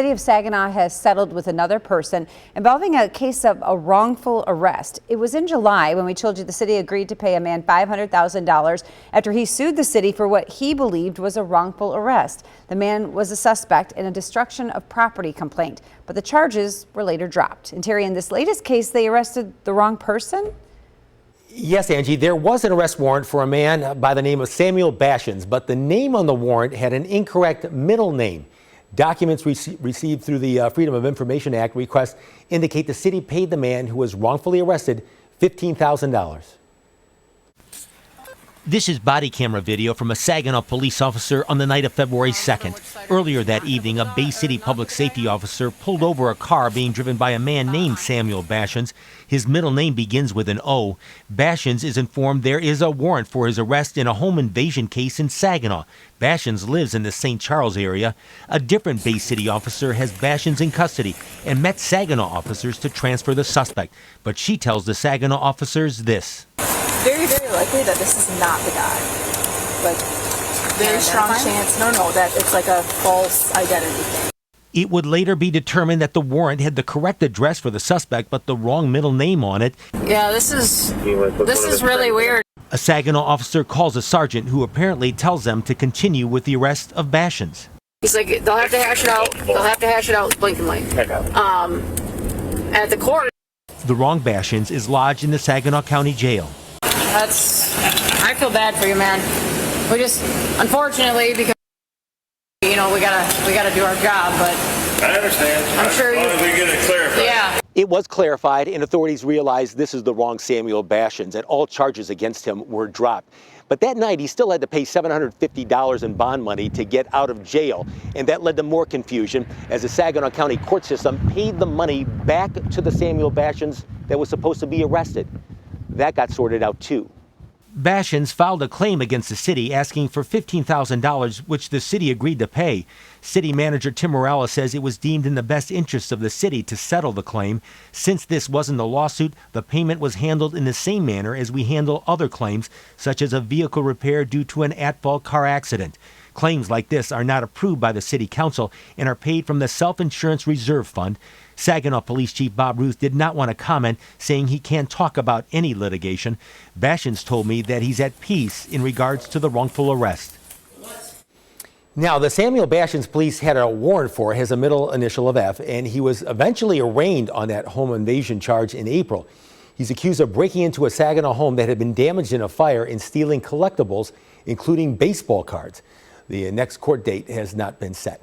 The city of Saginaw has settled with another person involving a case of a wrongful arrest. It was in July when we told you the city agreed to pay a man $500,000 after he sued the city for what he believed was a wrongful arrest. The man was a suspect in a destruction of property complaint, but the charges were later dropped. And Terry, in this latest case, they arrested the wrong person? Yes, Angie, there was an arrest warrant for a man by the name of Samuel Bashins, but the name on the warrant had an incorrect middle name. Documents received through the Freedom of Information Act request indicate the city paid the man who was wrongfully arrested $15,000. This is body camera video from a Saginaw police officer on the night of February 2nd. Earlier that evening, a Bay City public safety officer pulled over a car being driven by a man named Samuel Bashins. His middle name begins with an O. Bashins is informed there is a warrant for his arrest in a home invasion case in Saginaw. Bashins lives in the St. Charles area. A different Bay City officer has Bashins in custody and met Saginaw officers to transfer the suspect. But she tells the Saginaw officers this. Very, very likely that this is not the guy. Like, very strong chance, that it's like a false identity thing. It would later be determined that the warrant had the correct address for the suspect, but the wrong middle name on it. Yeah, this is really weird. A Saginaw officer calls a sergeant who apparently tells them to continue with the arrest of Bashins. He's like, they'll have to hash it out. They'll have to hash it out blankly. At the court. The wrong Bashins is lodged in the Saginaw County Jail. I feel bad for you, man. We just, unfortunately, because we gotta do our job, but I understand. I'm sure we get it clarified. Yeah. It was clarified, and authorities realized this is the wrong Samuel Bashins, and all charges against him were dropped. But that night, he still had to pay $750 in bond money to get out of jail, and that led to more confusion as the Saginaw County court system paid the money back to the Samuel Bashins that was supposed to be arrested. That got sorted out too. Bashins filed a claim against the city asking for $15,000, which the city agreed to pay. City manager Tim Morales says it was deemed in the best interest of the city to settle the claim. Since this wasn't a lawsuit, the payment was handled in the same manner as we handle other claims, such as a vehicle repair due to an at-fault car accident. Claims like this are not approved by the city council and are paid from the Self-Insurance Reserve Fund. Saginaw Police Chief Bob Ruth did not want to comment, saying he can't talk about any litigation. Bashins told me that he's at peace in regards to the wrongful arrest. Now, the Samuel Bashins police had a warrant for his middle initial of F, and he was eventually arraigned on that home invasion charge in April. He's accused of breaking into a Saginaw home that had been damaged in a fire and stealing collectibles, including baseball cards. The next court date has not been set.